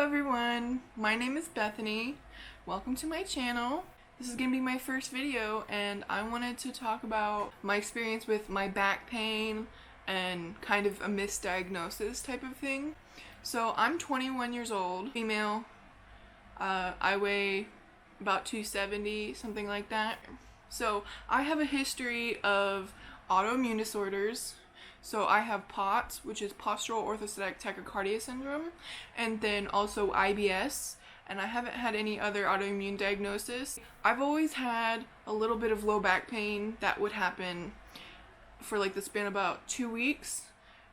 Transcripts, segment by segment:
everyone, my name is Bethany. Welcome to my channel. This is gonna be my first video and I wanted to talk about my experience with my back pain and kind of a misdiagnosis type of thing. So I'm 21 years old, female. I weigh about 270, something like that. So I have a history of autoimmune disorders. So I have POTS, which is postural orthostatic tachycardia syndrome, and then also IBS, and I haven't had any other autoimmune diagnosis. I've always had a little bit of low back pain that would happen for like the span of about 2 weeks,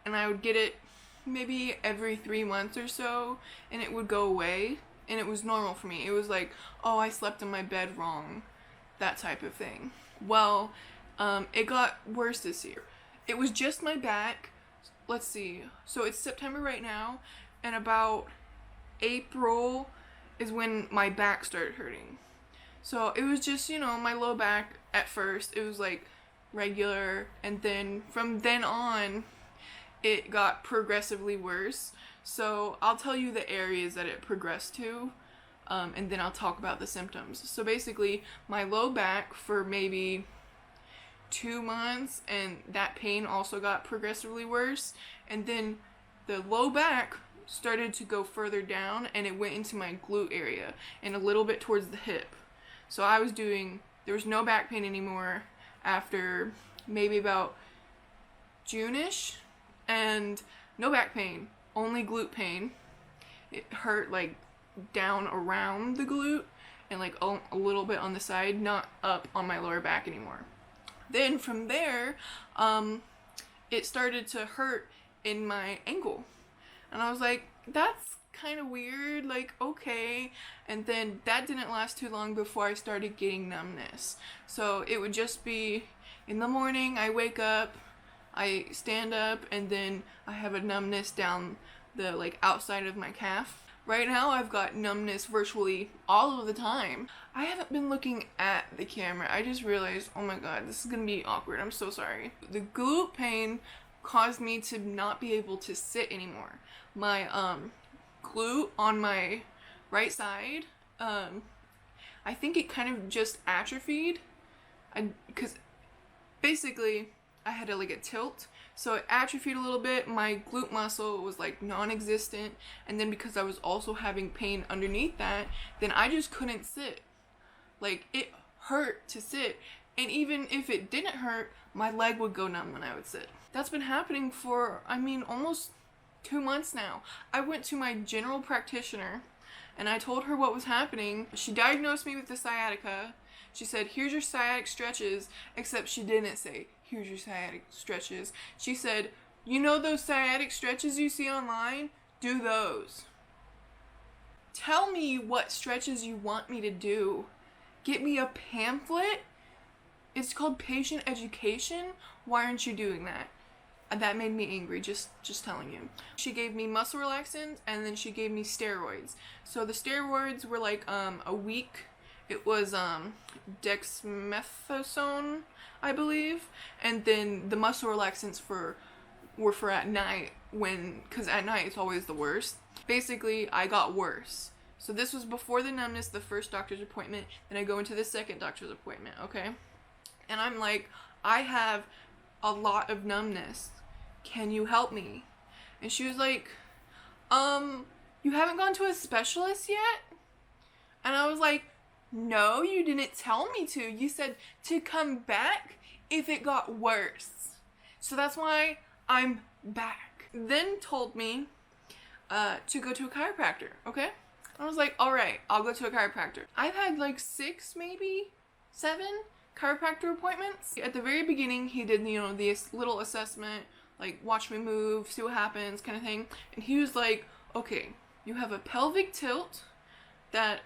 and I would get it maybe every 3 months or so, and it would go away, and it was normal for me. It was like, oh, I slept in my bed wrong, that type of thing. Well, it got worse this year. It was just my back. Let's see. So it's September right now, and about April is when my back started hurting. So it was just, my low back at first. It was like regular, and then from then on, it got progressively worse. So I'll tell you the areas that it progressed to, and then I'll talk about the symptoms. So basically, my low back for maybe 2 months, and that pain also got progressively worse, and then the low back started to go further down, and it went into my glute area and a little bit towards the hip. So there was no back pain anymore after maybe about June-ish, and no back pain, only glute pain. It hurt like down around the glute and like a little bit on the side, not up on my lower back anymore. Then from there, it started to hurt in my ankle. And I was like, that's kind of weird, like, okay. And then that didn't last too long before I started getting numbness. So it would just be in the morning, I wake up, I stand up, and then I have a numbness down the like outside of my calf. Right now, I've got numbness virtually all of the time. I haven't been looking at the camera. I just realized, oh my god, this is gonna be awkward. I'm so sorry. The glute pain caused me to not be able to sit anymore. My glute on my right side, I think it kind of just atrophied. Because basically, I had a tilt. So it atrophied a little bit. My glute muscle was like non-existent, and then because I was also having pain underneath that, then I just couldn't sit. Like, it hurt to sit, and even if it didn't hurt, my leg would go numb when I would sit. That's been happening for, almost 2 months now. I went to my general practitioner, and I told her what was happening. She diagnosed me with the sciatica. She said, here's your sciatic stretches, except she didn't say, here's your sciatic stretches. She said, you know those sciatic stretches you see online? Do those. Tell me what stretches you want me to do. Get me a pamphlet? It's called patient education. Why aren't you doing that? That made me angry, just telling you. She gave me muscle relaxants, and then she gave me steroids. So the steroids were like a week. It was dexamethasone, I believe, and then the muscle relaxants were for at night, because at night it's always the worst. Basically, I got worse. So this was before the numbness, the first doctor's appointment, then I go into the second doctor's appointment, okay? And I'm like, I have a lot of numbness. Can you help me? And she was like, you haven't gone to a specialist yet? And I was like, no, you didn't tell me to. You said to come back if it got worse. So that's why I'm back. Then told me to go to a chiropractor, okay? I was like, all right, I'll go to a chiropractor. I've had like 6, maybe 7 chiropractor appointments. At the very beginning, he did, this little assessment, like watch me move, see what happens kind of thing. And he was like, okay, you have a pelvic tilt that,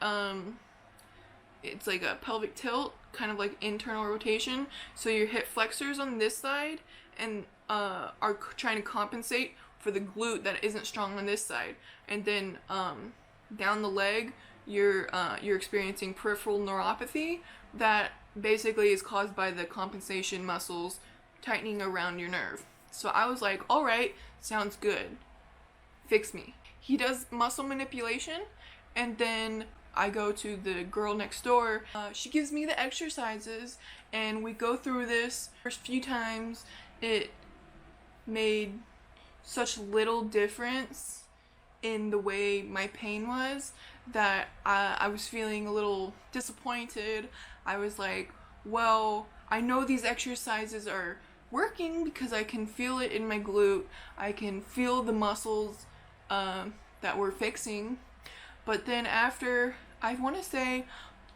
it's like a pelvic tilt, kind of like internal rotation. So your hip flexors on this side and are trying to compensate for the glute that isn't strong on this side. And then down the leg, you're experiencing peripheral neuropathy that basically is caused by the compensation muscles tightening around your nerve. So I was like, all right, sounds good. Fix me. he does muscle manipulation, and then I go to the girl next door. She gives me the exercises, and we go through this. First few times, it made such little difference in the way my pain was that I was feeling a little disappointed. I was like, well, I know these exercises are working because I can feel it in my glute. I can feel the muscles that we're fixing. But then after, I want to say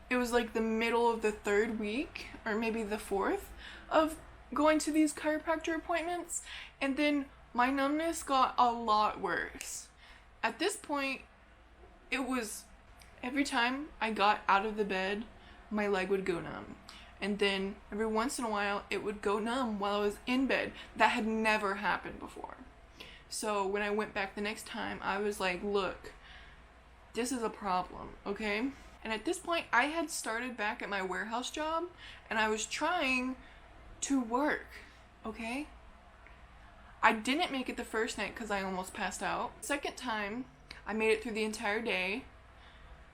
it was like the middle of the 3rd week or maybe the 4th of going to these chiropractor appointments, and then my numbness got a lot worse. At this point, it was every time I got out of the bed, my leg would go numb. And then every once in a while, it would go numb while I was in bed. That had never happened before. So when I went back the next time, I was like, look, this is a problem, okay? And at this point, I had started back at my warehouse job, and I was trying to work, okay? I didn't make it the first night because I almost passed out. Second time, I made it through the entire day.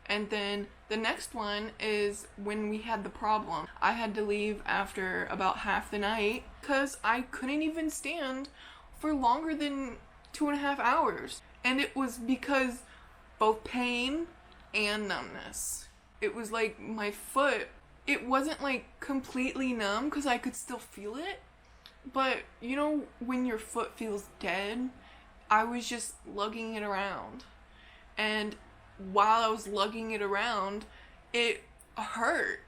And then the next one is when we had the problem. I had to leave after about half the night because I couldn't even stand for longer than 2.5 hours. And it was because both pain and numbness. It was like my foot, it wasn't like completely numb because I could still feel it. But you know when your foot feels dead? I was just lugging it around. And while I was lugging it around, it hurt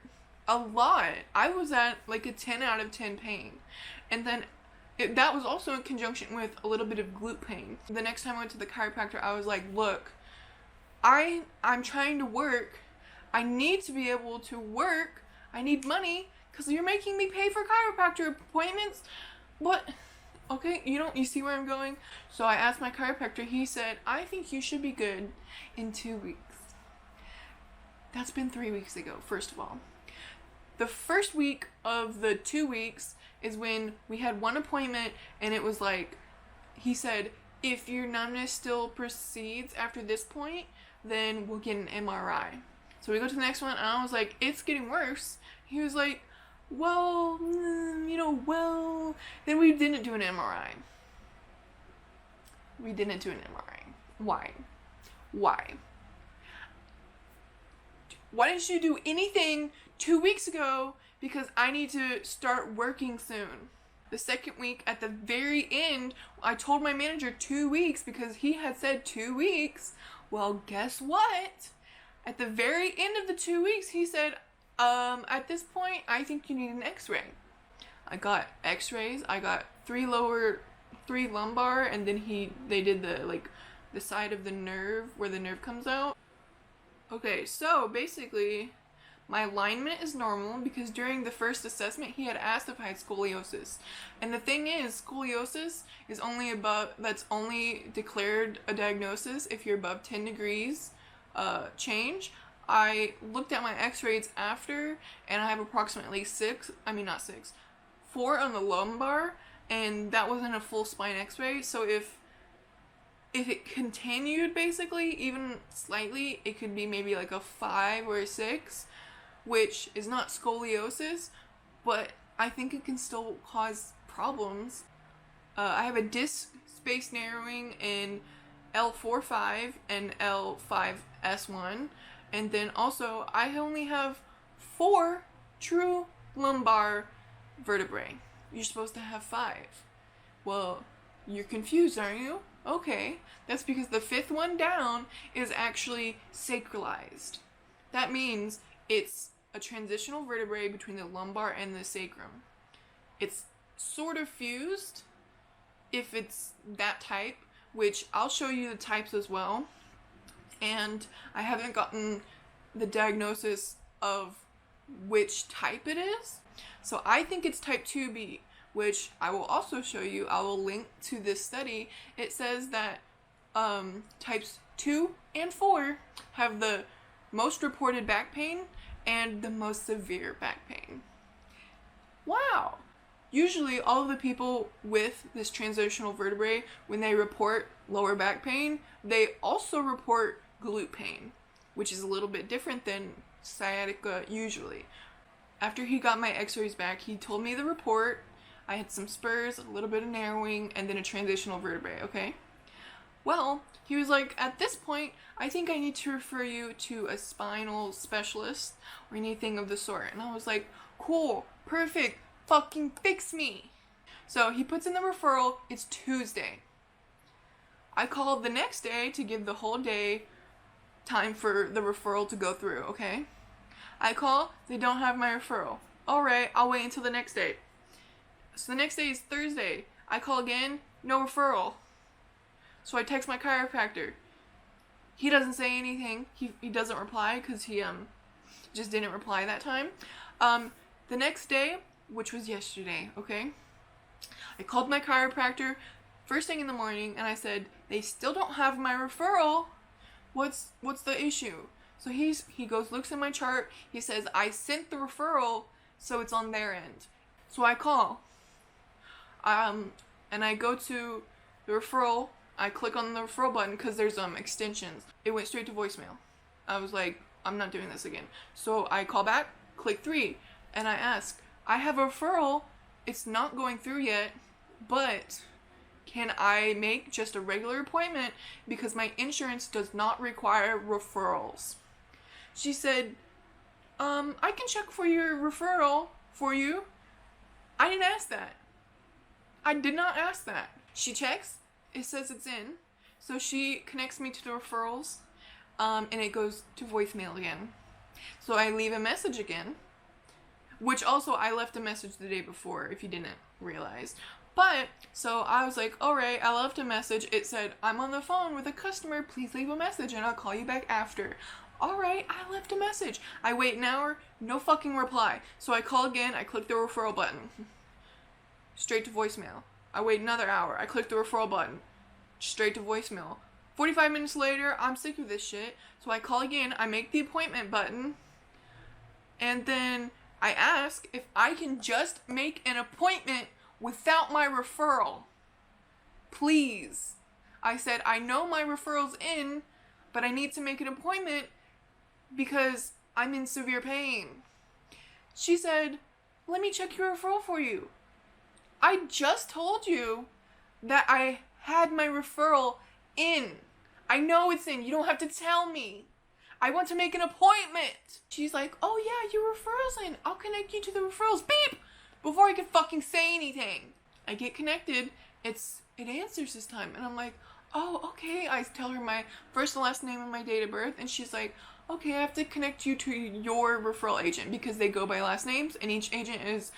a lot. I was at like a 10 out of 10 pain. And then that was also in conjunction with a little bit of glute pain. The next time I went to the chiropractor, I was like, look, I'm trying to work. I need to be able to work. I need money because you're making me pay for chiropractor appointments. What? Okay, you see where I'm going? So I asked my chiropractor. He said, I think you should be good in 2 weeks. That's been 3 weeks ago, first of all. The first week of the 2 weeks is when we had one appointment, and it was like, he said, if your numbness still proceeds after this point, then we'll get an MRI. So we go to the next one, and I was like, it's getting worse. He was like, well, then we didn't do an MRI. We didn't do an MRI. Why? Why didn't you do anything 2 weeks ago? Because I need to start working soon. The second week, at the very end, I told my manager 2 weeks because he had said 2 weeks. Well, guess what? At the very end of the 2 weeks, he said, at this point, I think you need an x-ray. I got x-rays. I got 3 lumbar, and then they did the side of the nerve where the nerve comes out. Okay, so basically, my alignment is normal because during the first assessment, he had asked if I had scoliosis. And the thing is, scoliosis is that's only declared a diagnosis if you're above 10 degrees change. I looked at my x-rays after, and I have approximately 4 on the lumbar, and that wasn't a full spine x-ray. So if it continued, basically, even slightly, it could be maybe like a 5 or a 6, which is not scoliosis, but I think it can still cause problems. I have a disc space narrowing in L4-5 and L5-S1, and then also I only have 4 true lumbar vertebrae. You're supposed to have 5. Well, you're confused, aren't you? Okay, that's because the 5th one down is actually sacralized. That means it's a transitional vertebrae between the lumbar and the sacrum. It's sort of fused, if it's that type, which I'll show you the types as well. And I haven't gotten the diagnosis of which type it is. So I think it's type 2B, which I will also show you. I will link to this study. It says that types 2 and 4 have the most reported back pain and the most severe back pain. Wow! Usually all of the people with this transitional vertebrae, when they report lower back pain, they also report glute pain, which is a little bit different than sciatica usually. After he got my x-rays back, he told me the report. I had some spurs, a little bit of narrowing, and then a transitional vertebrae, okay? Well, he was like, at this point, I think I need to refer you to a spinal specialist or anything of the sort. And I was like, cool, perfect, fucking fix me. So he puts in the referral. It's Tuesday. I called the next day to give the whole day time for the referral to go through, okay? I call, they don't have my referral. Alright, I'll wait until the next day. So the next day is Thursday. I call again, no referral. So I text my chiropractor. He doesn't say anything. He doesn't reply because he just didn't reply that time. The next day, which was yesterday, okay? I called my chiropractor first thing in the morning and I said, they still don't have my referral. What's the issue? So he goes, looks at my chart. He says, I sent the referral, so it's on their end. So I call. And I go to the referral. I click on the referral button because there's extensions. It went straight to voicemail. I was like, I'm not doing this again. So I call back, click 3, and I ask, I have a referral. It's not going through yet, but can I make just a regular appointment because my insurance does not require referrals? She said, I can check for your referral for you. I didn't ask that. I did not ask that. She checks. It says it's in. So she connects me to the referrals, and it goes to voicemail again. So I leave a message again, which also I left a message the day before, if you didn't realize. But, so I was like, alright, I left a message. It said, I'm on the phone with a customer. Please leave a message and I'll call you back after. Alright, I left a message. I wait an hour, no fucking reply. So I call again, I click the referral button. Straight to voicemail. I wait another hour, I click the referral button. Straight to voicemail. 45 minutes later, I'm sick of this shit. So I call again, I make the appointment button. And then I ask if I can just make an appointment without my referral. Please. I said, I know my referral's in, but I need to make an appointment because I'm in severe pain. She said, let me check your referral for you. I just told you that I had my referral in. I know it's in. You don't have to tell me. I want to make an appointment. She's like, oh yeah, your referral's in. I'll connect you to the referrals. Beep! Before I could fucking say anything. I get connected. It answers this time. And I'm like, oh, okay. I tell her my first and last name and my date of birth. And she's like, okay, I have to connect you to your referral agent because they go by last names. And each agent is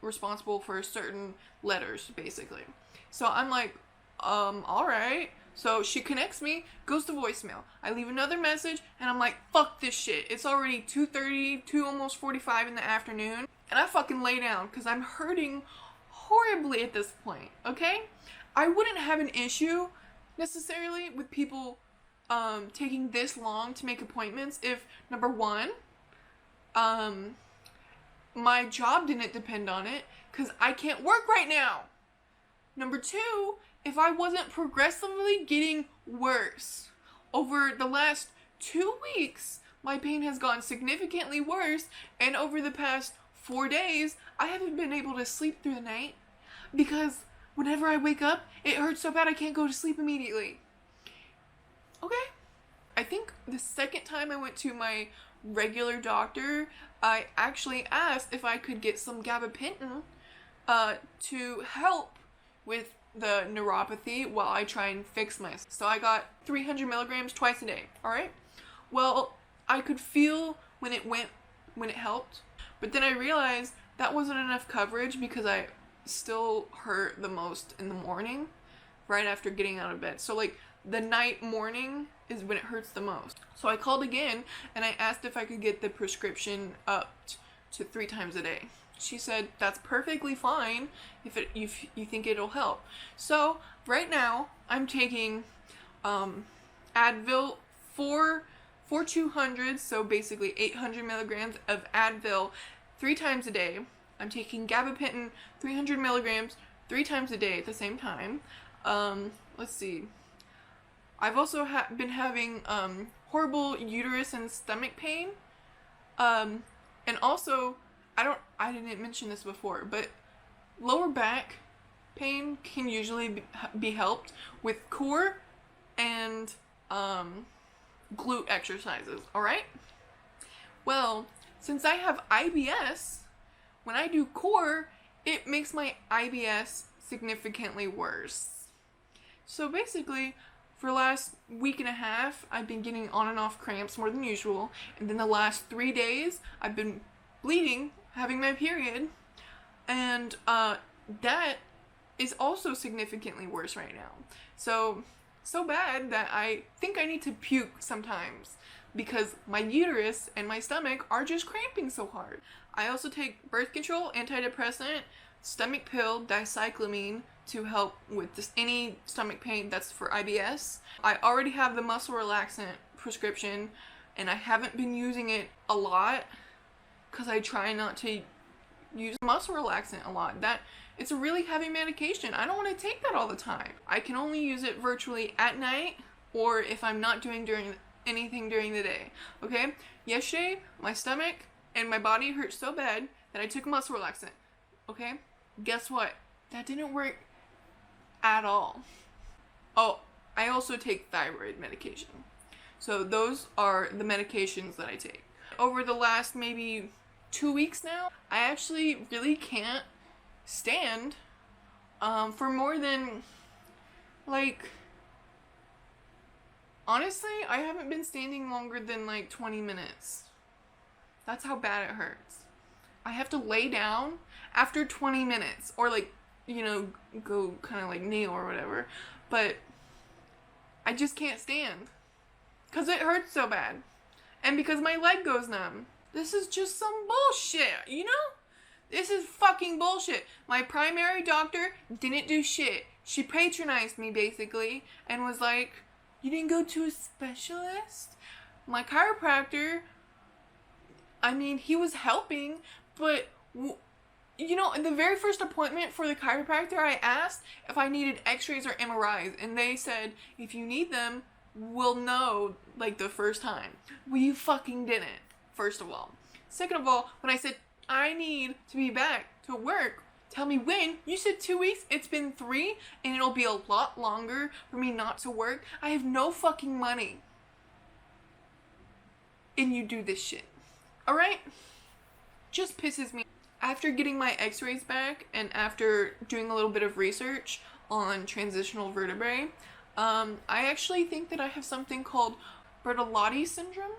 responsible for certain letters, basically. So I'm like, alright. So she connects me, goes to voicemail. I leave another message, and I'm like, fuck this shit. It's already 2:30, almost 45 in the afternoon. And I fucking lay down because I'm hurting horribly at this point, okay? I wouldn't have an issue necessarily with people taking this long to make appointments if, number one, my job didn't depend on it because I can't work right now. Number two, if I wasn't progressively getting worse. Over the last 2 weeks, my pain has gotten significantly worse, and over the past 4 days, I haven't been able to sleep through the night because whenever I wake up, it hurts so bad I can't go to sleep immediately. Okay? I think the second time I went to my regular doctor, I actually asked if I could get some gabapentin to help with the neuropathy while I try and fix myself. So I got 300 milligrams twice a day, alright? Well, I could feel when it helped, but then I realized that wasn't enough coverage because I still hurt the most in the morning, right after getting out of bed. So like, the morning is when it hurts the most. So I called again and I asked if I could get the prescription up to 3 times a day. She said, that's perfectly fine if you think it'll help. So right now I'm taking Advil 200, so basically 800 milligrams of Advil 3 times a day. I'm taking gabapentin 300 milligrams 3 times a day at the same time. Let's see. I've also been having horrible uterus and stomach pain. And also, I didn't mention this before, but lower back pain can usually be helped with core and glute exercises, alright? Well, since I have IBS, when I do core, it makes my IBS significantly worse. So basically, for the last week and a half, I've been getting on and off cramps more than usual, and then the last 3 days, I've been bleeding, having my period, and that is also significantly worse right now. So bad that I think I need to puke sometimes because my uterus and my stomach are just cramping so hard. I also take birth control, antidepressant, stomach pill, dicyclamine to help with just any stomach pain that's for IBS. I already have the muscle relaxant prescription and I haven't been using it a lot because I try not to use muscle relaxant a lot. It's a really heavy medication. I don't want to take that all the time. I can only use it virtually at night or if I'm not doing anything during the day. Okay? Yesterday, my stomach and my body hurt so bad that I took muscle relaxant. Okay? Guess what? That didn't work at all. Oh, I also take thyroid medication. So those are the medications that I take. Over the last maybe 2 weeks now, I actually really can't stand for more than, like, honestly, I haven't been standing longer than like 20 minutes. That's how bad it hurts. I have to lay down after 20 minutes or like, you know, go kind of like kneel or whatever, but I just can't stand because it hurts so bad and because my leg goes numb. This is just some bullshit, you know? This is fucking bullshit. My primary doctor didn't do shit. She patronized me basically and was like, you didn't go to a specialist? My chiropractor, I mean, he was helping, but you know, in the very first appointment for the chiropractor, I asked if I needed x-rays or MRIs, and they said, if you need them, we'll know, like, the first time. Well, you fucking didn't, first of all. Second of all, when I said, I need to be back to work, tell me when, you said 2 weeks, it's been 3, and it'll be a lot longer for me not to work. I have no fucking money. And you do this shit. Alright? Just pisses me. After getting my x-rays back and after doing a little bit of research on transitional vertebrae, I actually think that I have something called Bertolottis syndrome.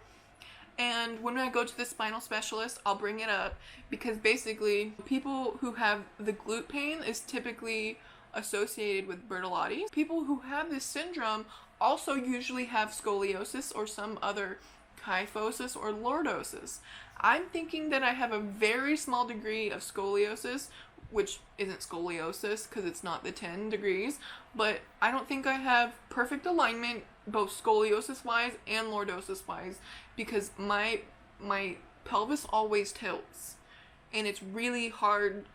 And when I go to the spinal specialist, I'll bring it up because basically people who have the glute pain is typically associated with Bertolottis. People who have this syndrome also usually have scoliosis or some other kyphosis or lordosis. I'm thinking that I have a very small degree of scoliosis, which isn't scoliosis because it's not the 10 degrees, but I don't think I have perfect alignment both scoliosis wise and lordosis wise because my pelvis always tilts and it's really hard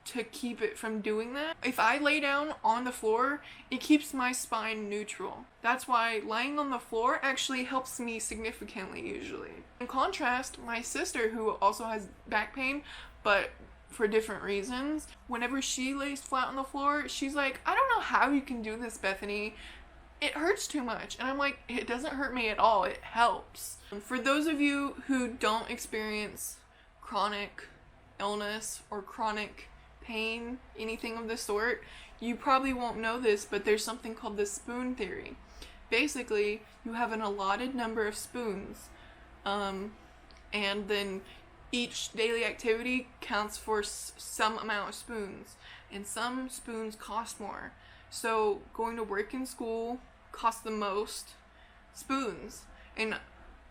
to keep it from doing that. If I lay down on the floor, it keeps my spine neutral. That's why lying on the floor actually helps me significantly usually. In contrast, my sister, who also has back pain, but for different reasons, whenever she lays flat on the floor, she's like, I don't know how you can do this, Bethany. It hurts too much. And I'm like, it doesn't hurt me at all. It helps. For those of you who don't experience chronic illness or chronic pain, anything of the sort, you probably won't know this, but there's something called the spoon theory. Basically, you have an allotted number of spoons, and then each daily activity counts for some amount of spoons, and some spoons cost more. So going to work and school costs the most spoons, and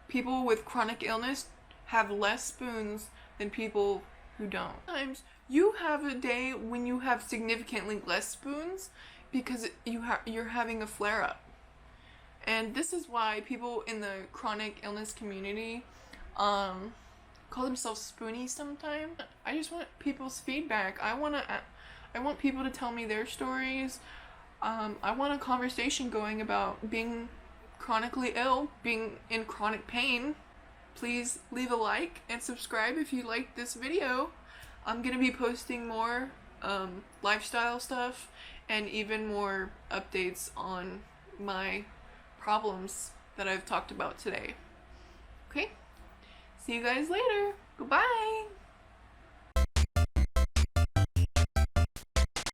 people with chronic illness have less spoons than people who don't. Sometimes you have a day when you have significantly less spoons because you're having a flare-up. And this is why people in the chronic illness community call themselves spoonies sometimes. I just want people's feedback. I want people to tell me their stories. I want a conversation going about being chronically ill, being in chronic pain. Please leave a like and subscribe if you liked this video. I'm gonna be posting more lifestyle stuff and even more updates on my problems that I've talked about today. Okay? See you guys later. Goodbye!